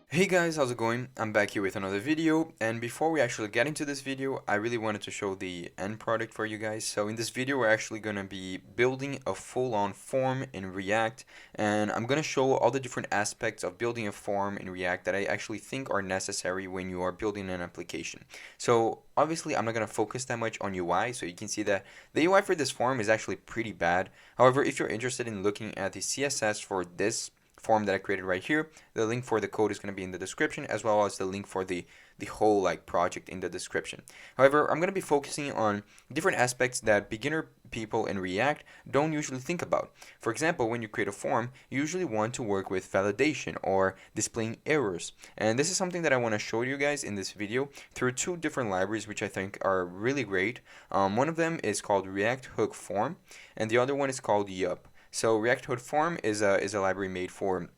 Hey guys, how's it going? I'm back here with another video, and before we actually get into this video, I really wanted to show the end product for you guys. So in this video, we're actually going to be building a full-on form in React, and I'm going to show all the different aspects of building a form in React that I actually think are necessary when you are building an application. So obviously, I'm not going to focus that much on UI, so you can see that the UI for this form is actually pretty bad. However, if you're interested in looking at the CSS for this form that I created right here, the link for the code is going to be in the description, as well as the link for the whole project in the description. However, I'm going to be focusing on different aspects that beginner people in React don't usually think about. For example, when you create a form, you usually want to work with validation or displaying errors, and this is something that I want to show you guys in this video through two different libraries which I think are really great. One of them is called React Hook Form, and the other one is called Yup. So React Hook Form is a library made for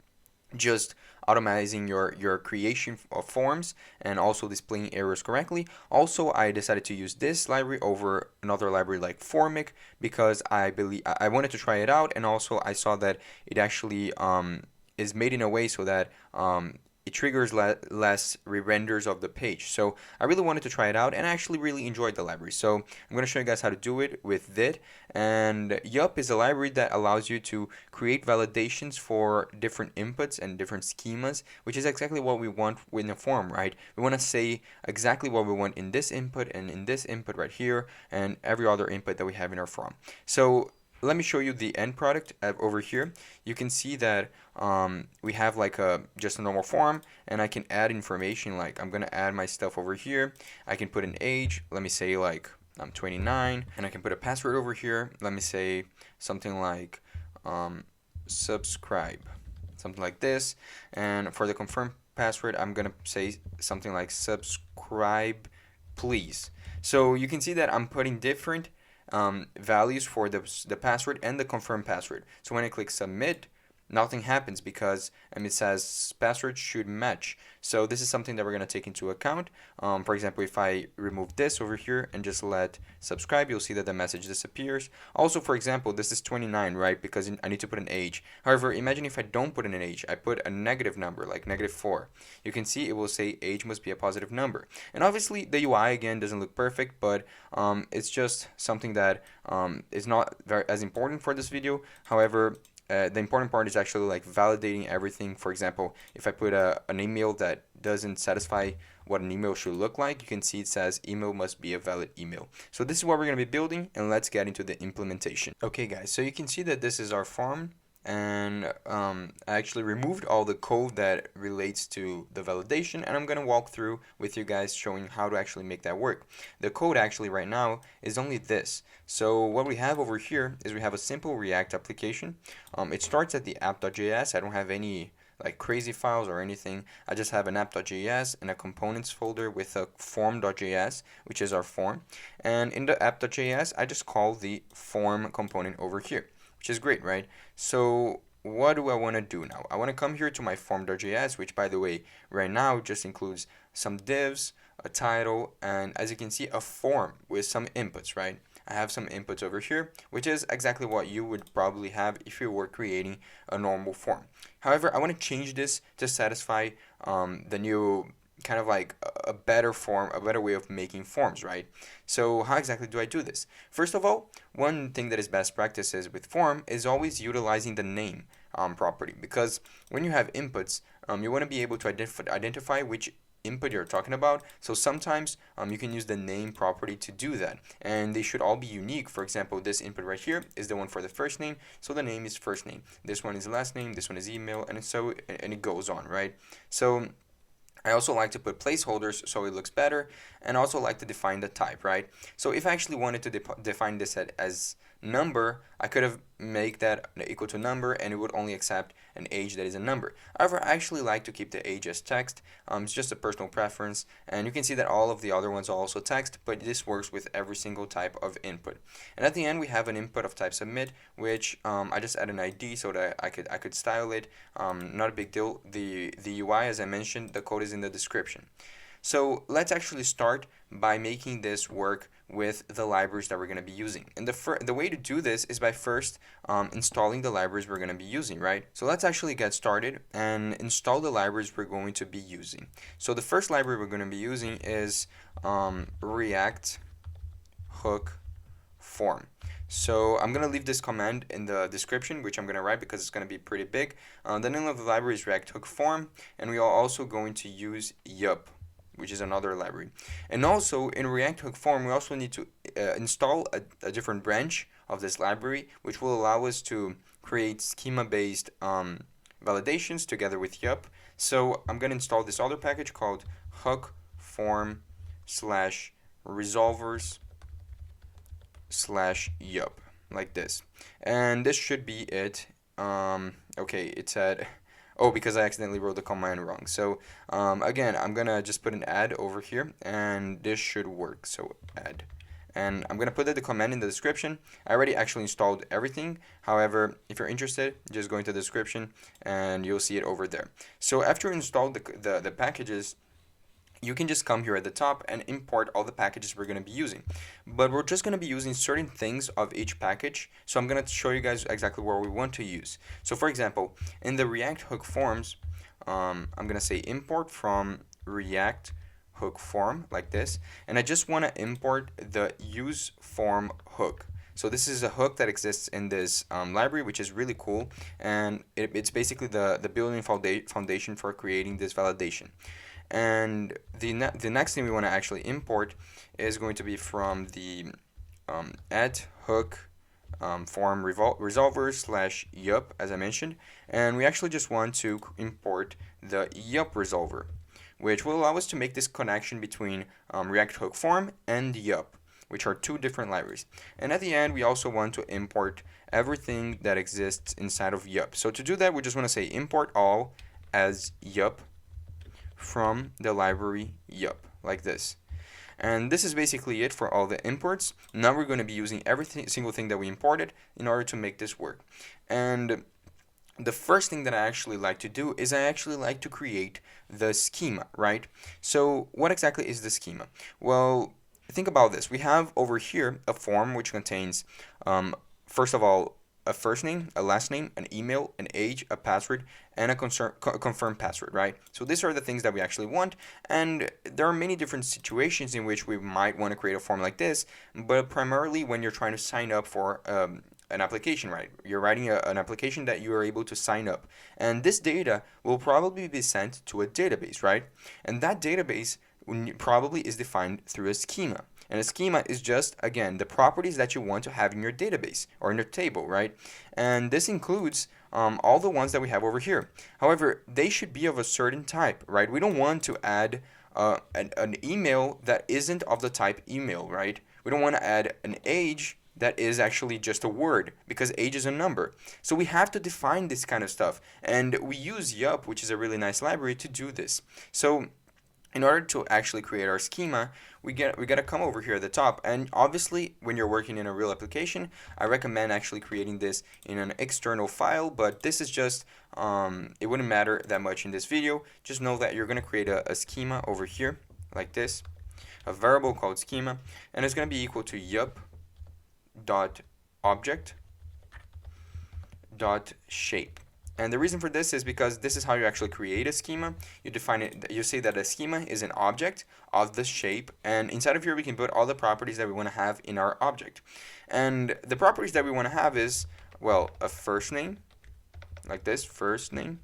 just automating your creation of forms and also displaying errors correctly. Also, I decided to use this library over another library like Formic because I wanted to try it out, and also I saw that it actually is made in a way so that it triggers less re-renders of the page. So I really wanted to try it out, and I actually really enjoyed the library. So I'm going to show you guys how to do it with it. And Yup is a library that allows you to create validations for different inputs and different schemas, which is exactly what we want in a form, right? We want to say exactly what we want in this input and in this input right here and every other input that we have in our form. So let me show you the end product over here. You can see that we have just a normal form, and I can add information. Like I'm gonna add my stuff over here. I can put an age, let me say like I'm 29, and I can put a password over here. Let me say something like subscribe, something like this. And for the confirm password, I'm gonna say something like subscribe please. So you can see that I'm putting different values for the password and the confirm password. So when I click submit, nothing happens because it says password should match. So this is something that we're going to take into account. For example, if I remove this over here and just let subscribe, you'll see that the message disappears. Also, for example, this is 29, right? Because I need to put an age. However, imagine if I don't put an age, I put a negative number like -4. You can see it will say age must be a positive number. And obviously the UI again doesn't look perfect, but it's just something that is not as important for this video. However, the important part is actually validating everything. For example, if I put an email that doesn't satisfy what an email should look like, you can see it says email must be a valid email. So this is what we're going to be building, and let's get into the implementation. Okay guys, so you can see that this is our form, and I actually removed all the code that relates to the validation, and I'm going to walk through with you guys showing how to actually make that work. The code actually right now is only this. So what we have over here is we have a simple React application. It starts at the app.js. I don't have any crazy files or anything. I just have an app.js and a components folder with a form.js, which is our form. And in the app.js, I just call the form component over here, which is great, right? So what do I want to do now? I want to come here to my form.js, which by the way, right now just includes some divs, a title, and as you can see, a form with some inputs, right? I have some inputs over here, which is exactly what you would probably have if you were creating a normal form. However, I want to change this to satisfy the new kind of a better form, a better way of making forms, right? So how exactly do I do this? First of all, one thing that is best practices with form is always utilizing the name property, because when you have inputs, you want to be able to identify which input you're talking about. So sometimes you can use the name property to do that, and they should all be unique. For example, this input right here is the one for the first name, so the name is first name. This one is last name, this one is email, and it goes on, right? So I also like to put placeholders so it looks better, and also like to define the type, right? So if I actually wanted to define this as number, I could have make that equal to number, and it would only accept an age that is a number. However, I actually like to keep the age as text. It's just a personal preference, and you can see that all of the other ones are also text, but this works with every single type of input. And at the end, we have an input of type submit, which I just add an ID so that I could style it. Not a big deal. The UI, as I mentioned, the code is in the description. So let's actually start by making this work with the libraries that we're going to be using. And the way to do this is by first installing the libraries we're going to be using, right? So let's actually get started and install the libraries we're going to be using. So the first library we're going to be using is React Hook Form. So I'm going to leave this command in the description, which I'm going to write because it's going to be pretty big. The name of the library is React Hook Form, and we are also going to use Yup, which is another library. And also in React Hook Form, we also need to install a different branch of this library, which will allow us to create schema-based validations together with Yup. So I'm going to install this other package called hook form / resolvers / yup, like this. And this should be it. Okay, it said, oh, because I accidentally wrote the command wrong. So again, I'm gonna just put an add over here, and this should work. So add, and I'm gonna put the command in the description. I already actually installed everything. However, if you're interested, just go into the description and you'll see it over there. So after you install the packages, you can just come here at the top and import all the packages we're going to be using. But we're just going to be using certain things of each package. So I'm going to show you guys exactly what we want to use. So for example, in the React Hook Forms, I'm going to say import from React Hook Form, like this. And I just want to import the use form hook. So this is a hook that exists in this library, which is really cool. And it's basically the building foundation for creating this validation. And the next thing we want to actually import is going to be from the add hook form resolver / yup, as I mentioned. And we actually just want to import the yup resolver, which will allow us to make this connection between React Hook Form and yup, which are two different libraries. And at the end, we also want to import everything that exists inside of yup. So to do that, we just want to say import all as yup from the library yup, like this. And this is basically it for all the imports. Now we're going to be using every single thing that we imported in order to make this work. And the first thing that I actually like to do is I actually like to create the schema, right? So what exactly is the schema? Well, think about this. We have over here a form which contains, first of all, a first name, a last name, an email, an age, a password, and a confirmed password, right? So these are the things that we actually want, and there are many different situations in which we might want to create a form like this, but primarily when you're trying to sign up for an application, right? You're writing an application that you are able to sign up, and this data will probably be sent to a database, right? And that database probably is defined through a schema. And a schema is just, again, the properties that you want to have in your database or in your table, right? And this includes all the ones that we have over here. However, they should be of a certain type, right? We don't want to add an email that isn't of the type email, right? We don't want to add an age that is actually just a word, because age is a number. So we have to define this kind of stuff. And we use Yup, which is a really nice library, to do this. So in order to actually create our schema, we gotta come over here at the top, and obviously when you're working in a real application, I recommend actually creating this in an external file, but this is just, it wouldn't matter that much in this video. Just know that you're gonna create a schema over here, like this, a variable called schema, and it's gonna be equal to yup.object.shape. And the reason for this is because this is how you actually create a schema. You define it, you say that a schema is an object of the shape, and inside of here we can put all the properties that we want to have in our object. And the properties that we want to have is, well, a first name, like this, first name.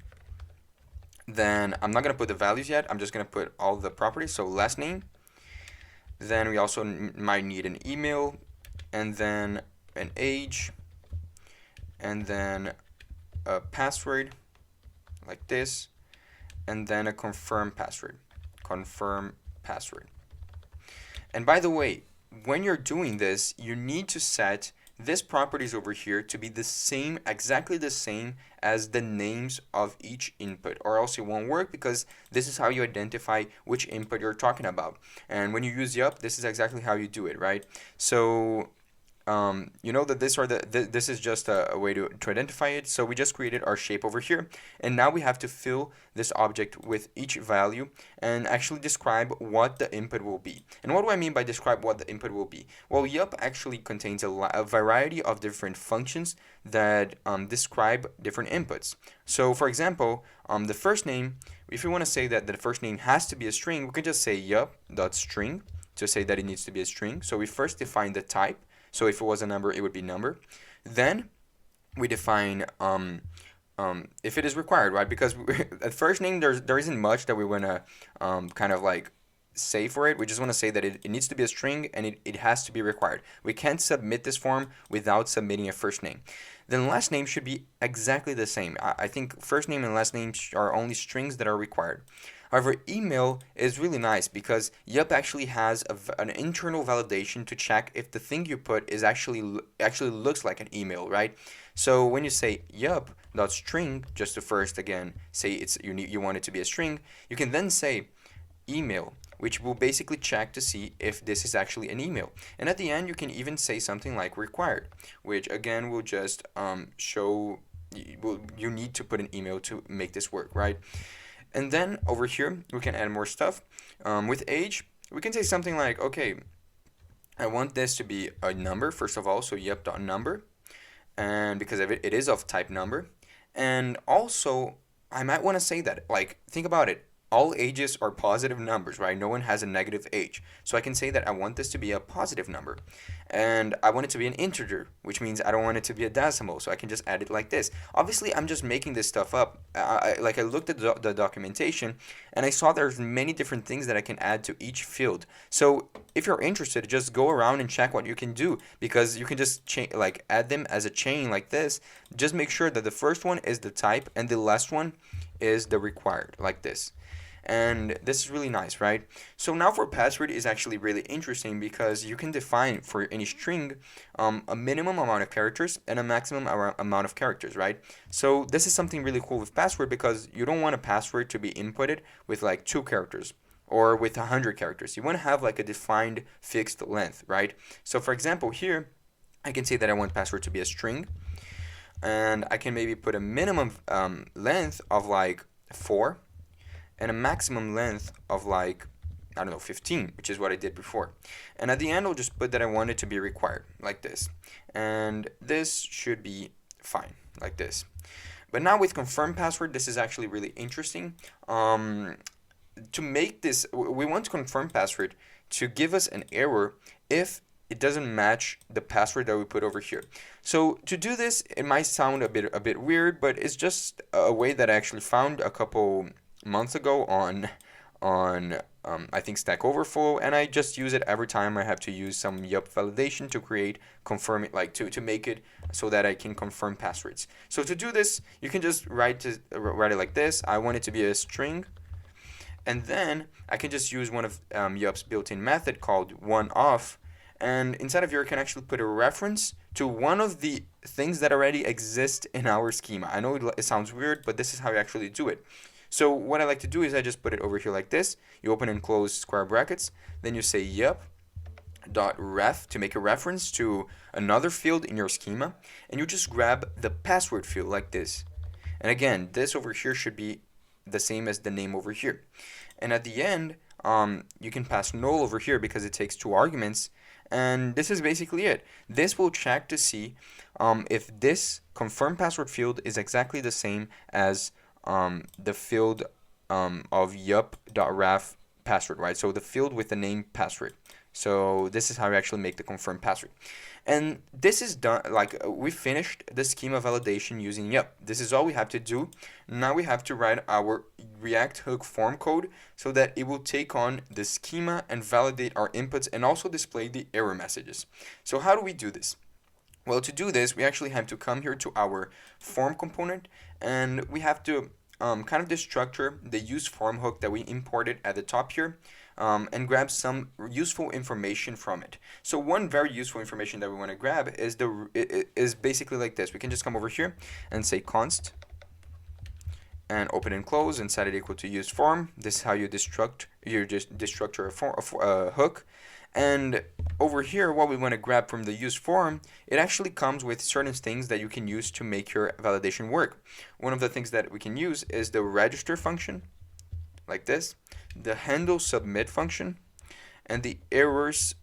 Then I'm not going to put the values yet, I'm just going to put all the properties, so last name. Then we also might need an email, and then an age, and then a password, like this, and then a confirm password. And by the way, when you're doing this, you need to set this properties over here to be the same, exactly the same as the names of each input, or else it won't work, because this is how you identify which input you're talking about. And when you use Yup, this is exactly how you do it, right? So you know that this is just a way to identify it. So we just created our shape over here, and now we have to fill this object with each value and actually describe what the input will be. And what do I mean by describe what the input will be? Well, yup actually contains a variety of different functions that describe different inputs. So for example, the first name, if we want to say that the first name has to be a string, we could just say yup.string to say that it needs to be a string. So we first define the type. So if it was a number, it would be number. Then we define if it is required, right? Because at first name, there isn't much that we want to kind of like say for it. We just want to say that it needs to be a string and it has to be required. We can't submit this form without submitting a first name. Then last name should be exactly the same. I think first name and last name are only strings that are required. However, email is really nice because Yup actually has an internal validation to check if the thing you put is actually looks like an email, right? So when you say yup.string, just to first again say you want it to be a string, you can then say email, which will basically check to see if this is actually an email. And at the end, you can even say something like required, which again will just show you need to put an email to make this work, right? And then over here, we can add more stuff. With age, we can say something like, okay, I want this to be a number, first of all, so yup.number, and because of it is of type number. And also, I might want to say that, like, think about it. All ages are positive numbers, right? No one has a negative age. So I can say that I want this to be a positive number. And I want it to be an integer, which means I don't want it to be a decimal. So I can just add it like this. Obviously, I'm just making this stuff up. I looked at the documentation, and I saw there's many different things that I can add to each field. So if you're interested, just go around and check what you can do, because you can just add them as a chain like this. Just make sure that the first one is the type and the last one is the required, like this. And this is really nice, right? So now for password is actually really interesting because you can define for any string a minimum amount of characters and a maximum amount of characters, right? So this is something really cool with password because you don't want a password to be inputted with like 2 characters or with 100 characters. You want to have like a defined fixed length, right? So for example here, I can say that I want password to be a string, and I can maybe put a minimum length of like 4 and a maximum length of like, I don't know, 15, which is what I did before. And at the end, I'll just put that I want it to be required, like this. And this should be fine, like this. But now with confirm password, this is actually really interesting. To make this, we want to confirm password to give us an error if it doesn't match the password that we put over here. So to do this, it might sound a bit weird, but it's just a way that I actually found a couple months ago on I think Stack Overflow, and I just use it every time I have to use some Yup validation to confirm it, like to make it so that I can confirm passwords. So to do this, you can just write it like this. I want it to be a string, and then I can just use one of Yup's built-in method called oneOf, and inside of here I can actually put a reference to one of the things that already exist in our schema. I know it sounds weird, but this is how you actually do it. So what I like to do is I just put it over here like this. You open and close square brackets. Then you say yup.ref to make a reference to another field in your schema. And you just grab the password field like this. And again, this over here should be the same as the name over here. And at the end, you can pass null over here because it takes 2 arguments. And this is basically it. This will check to see if this confirm password field is exactly the same as the field of yup.ref password, right? So the field with the name password. So this is how we actually make the confirm password. And this is done, like we finished the schema validation using Yup. This is all we have to do. Now we have to write our React hook form code so that it will take on the schema and validate our inputs and also display the error messages. So how do we do this? Well, to do this, we actually have to come here to our form component, and we have to kind of destructure the use form hook that we imported at the top here, and grab some useful information from it. So one very useful information that we want to grab is basically like this. We can just come over here and say const and open and close and set it equal to use form. This is how you destructure a hook. And over here, what we want to grab from the use form, it actually comes with certain things that you can use to make your validation work. One of the things that we can use is the register function, like this, the handle submit function, and the errors.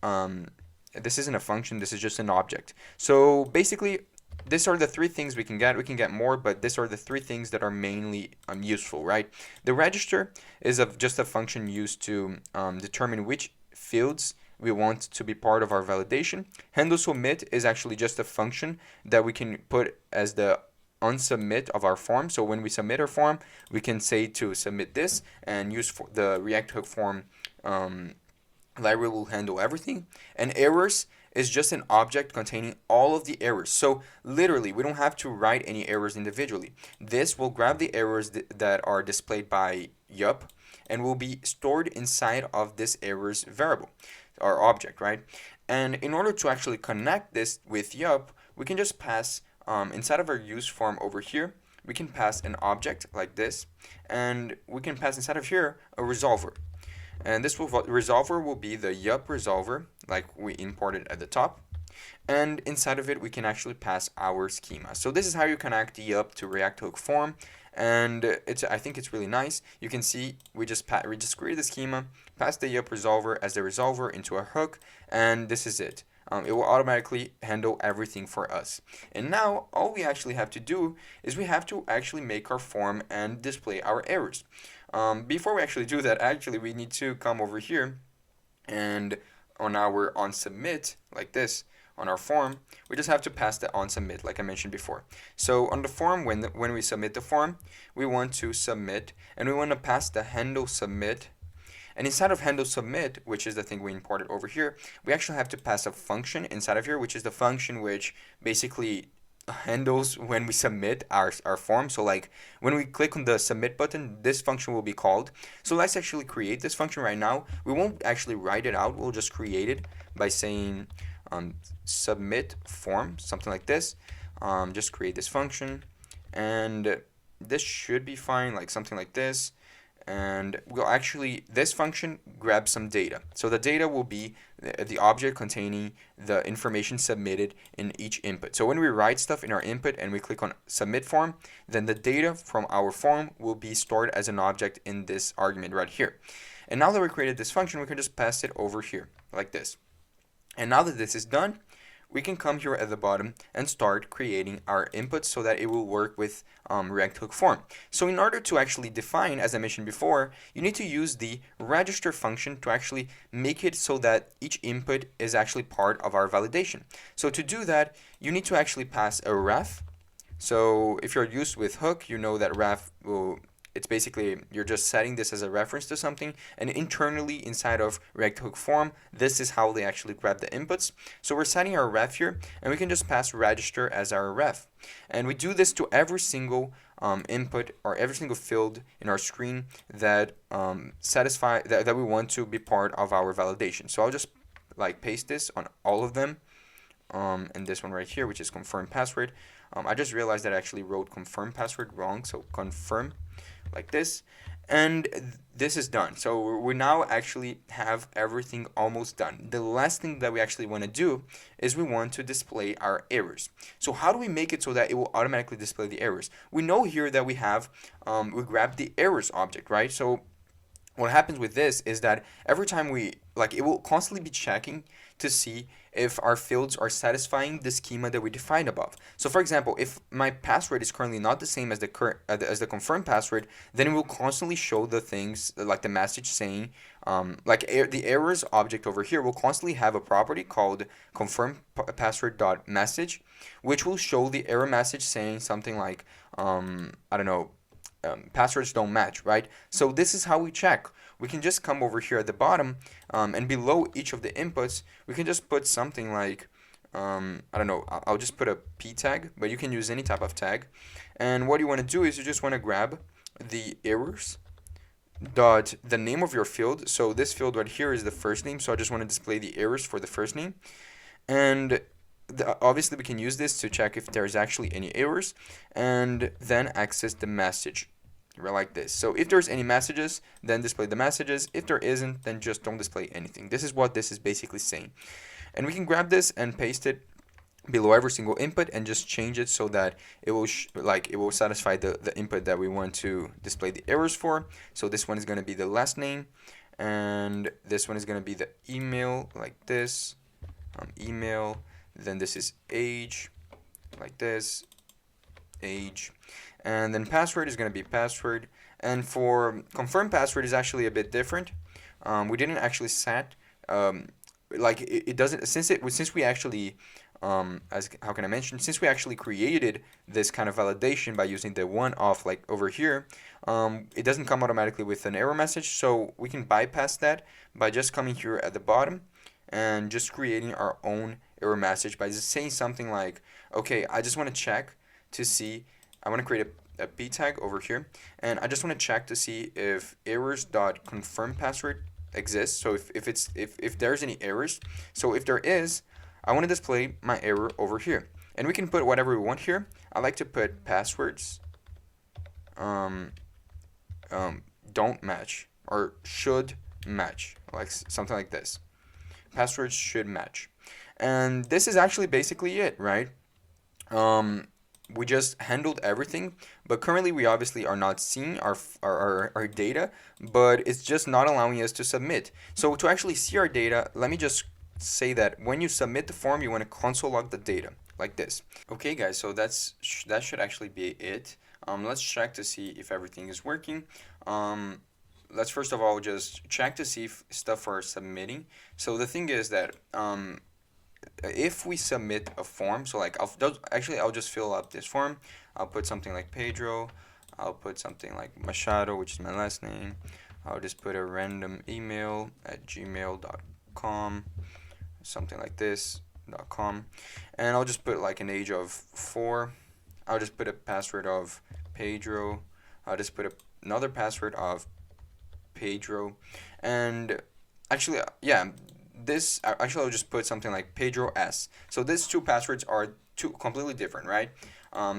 This isn't a function, this is just an object. So basically, these are the three things we can get. We can get more, but these are the three things that are mainly useful, right? The register is just a function used to determine which fields we want to be part of our validation. Handle submit is actually just a function that we can put as the unsubmit of our form. So when we submit our form, we can say to submit this and use the React hook form library will handle everything. And errors is just an object containing all of the errors. So literally, we don't have to write any errors individually. This will grab the errors that are displayed by yup and will be stored inside of this errors variable or object, right? And in order to actually connect this with yup, we can just pass inside of our use form over here, we can pass an object like this, and we can pass inside of here a resolver. And this resolver will be the yup resolver, like we imported at the top. And inside of it, we can actually pass our schema. So this is how you connect the yup to React hook form. And I think it's really nice. You can see we just created the schema, pass the yup resolver as the resolver into a hook, and this is it. It will automatically handle everything for us. And now all we actually have to do is we have to actually make our form and display our errors. Before we actually do that, actually we need to come over here and on our onSubmit, like this, on our form, we just have to pass the onSubmit, like I mentioned before. So on the form, when we submit the form, we want to submit, and we want to pass the handle submit. And inside of handle submit, which is the thing we imported over here, we actually have to pass a function inside of here, which is the function which basically handles when we submit our form. So like when we click on the submit button, this function will be called. So let's actually create this function right now. We won't actually write it out, we'll just create it by saying submit form, something like this. Just create this function, and this should be fine, like something like this. And we'll actually, this function grabs some data. So the data will be the object containing the information submitted in each input. So when we write stuff in our input and we click on submit form, then the data from our form will be stored as an object in this argument right here. And now that we created this function, we can just pass it over here like this. And now that this is done, we can come here at the bottom and start creating our inputs so that it will work with React hook form. So in order to actually define, as I mentioned before, you need to use the register function to actually make it so that each input is actually part of our validation. So to do that, you need to actually pass a ref. So if you're used with hook, you know that ref will, it's basically, you're just setting this as a reference to something, and internally inside of React hook form, this is how they actually grab the inputs. So we're setting our ref here, and we can just pass register as our ref. And we do this to every single input or every single field in our screen that that we want to be part of our validation. So I'll just like paste this on all of them, and this one right here, which is confirm password. I just realized that I actually wrote confirm password wrong, so confirm like this, and this is done. So we now actually have everything almost done. The last thing that we actually want to do is we want to display our errors. So how do we make it so that it will automatically display the errors? We know here that we have, we grab the errors object, right? So what happens with this is that every time it will constantly be checking to see if our fields are satisfying the schema that we defined above. So for example, if my password is currently not the same as the confirmed password, then it will constantly show the things like the message saying, the errors object over here will constantly have a property called confirm password.message, which will show the error message saying something like, I don't know, passwords don't match, right? So this is how we check. We can just come over here at the bottom, and below each of the inputs, we can just put something like, I don't know, I'll just put a p tag, but you can use any type of tag. And what you want to do is you just want to grab the errors dot the name of your field. So this field right here is the first name, so I just want to display the errors for the first name. And obviously we can use this to check if there's actually any errors, and then access the message like this. So if there's any messages, then display the messages. If there isn't, then just don't display anything. This is what this is basically saying. And we can grab this and paste it below every single input and just change it so that it will it will satisfy the input that we want to display the errors for. So this one is going to be the last name, and this one is going to be the email, like this, email. Then this is age, like this, age, and then password is going to be password. And for confirm password is actually a bit different. We didn't actually set it doesn't, since we actually how can I mention, since we actually created this kind of validation by using the one off like over here, it doesn't come automatically with an error message, so we can bypass that by just coming here at the bottom and just creating our own error message by just saying something like, okay, I just want to check to see, I want to create a p tag over here, and I just want to check to see if errors.confirmPassword exists. So if there's any errors, so if there is, I want to display my error over here, and we can put whatever we want here. I like to put passwords don't match or should match, like something like this. Passwords should match, and this is actually basically it, right? We just handled everything, but currently we obviously are not seeing our data, but it's just not allowing us to submit. So to actually see our data, let me just say that when you submit the form, you want to console log the data like this. Okay guys, so that should actually be it. Let's check to see if everything is working. Let's first of all just check to see if stuff are submitting. So the thing is that if we submit a form, so like I'll just fill up this form. I'll put something like Pedro, I'll put something like Machado, which is my last name. I'll just put a random email at gmail.com, something like this, .com, and I'll just put like an age of 4. I'll just put a password of Pedro. I'll just put another password of Pedro, and actually, yeah, I'll just put something like Pedro S. So these two passwords are two completely different, right?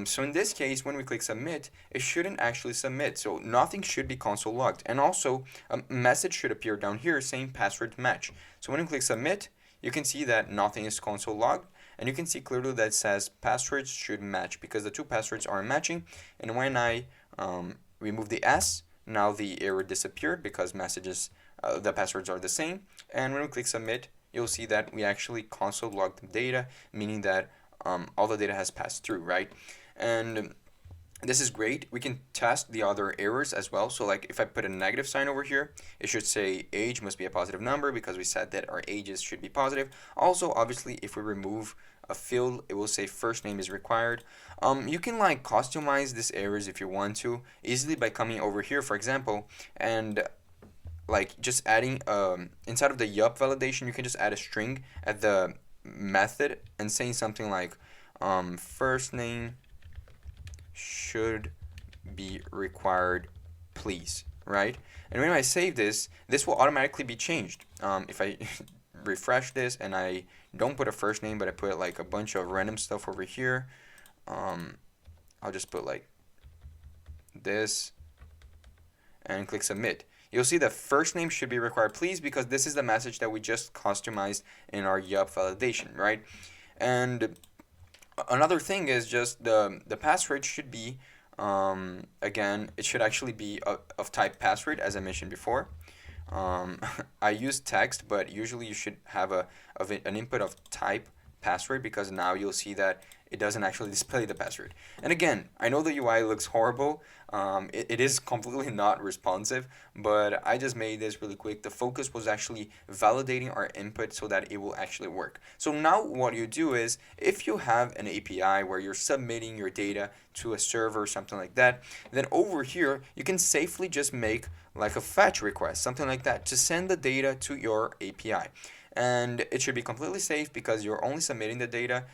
So in this case, when we click submit, it shouldn't actually submit. So nothing should be console logged, and also a message should appear down here saying password match. So when we click submit, you can see that nothing is console logged, and you can see clearly that it says passwords should match because the two passwords are matching. And when I remove the S, now the error disappeared because the passwords are the same. And when we click submit, you'll see that we actually console logged the data, meaning that all the data has passed through, right? And this is great. We can test the other errors as well. So like if I put a negative sign over here, it should say age must be a positive number because we said that our ages should be positive. Also, obviously, if we remove a field, it will say first name is required. You can like customize these errors if you want to easily by coming over here, for example, and like just adding inside of the yup validation, you can just add a string at the method and saying something like first name should be required, please, right? And when I save this will automatically be changed. If I refresh this and I don't put a first name, but I put like a bunch of random stuff over here, I'll just put like this and click submit. You'll see that first name should be required, please, because this is the message that we just customized in our yup validation, right? And another thing is just the password should be, again, it should actually be of type password, as I mentioned before. I use text, but usually you should have an input of type password because now you'll see that it doesn't actually display the password. And again, I know the UI looks horrible. It is completely not responsive, but I just made this really quick. The focus was actually validating our input so that it will actually work. So now what you do is, if you have an API where you're submitting your data to a server or something like that, then over here, you can safely just make like a fetch request, something like that, to send the data to your API. and it should be completely safe because you're only submitting the data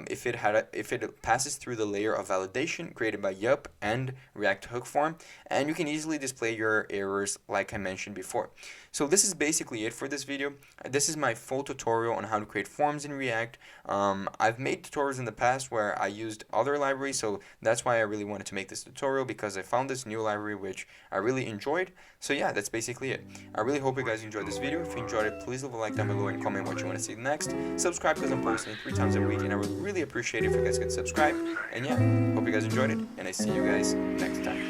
if it passes through the layer of validation created by Yup and React Hook Form, and you can easily display your errors like I mentioned before. So this is basically it for this video. This is my full tutorial on how to create forms in React. I've made tutorials in the past where I used other libraries, so that's why I really wanted to make this tutorial, because I found this new library which I really enjoyed. So yeah, that's basically it. I really hope you guys enjoyed this video. If you enjoyed it, please leave a like down below and comment what you want to see next. Subscribe because I'm posting 3 times a week, and I would really appreciate it if you guys could subscribe. And yeah, hope you guys enjoyed it, and I see you guys next time.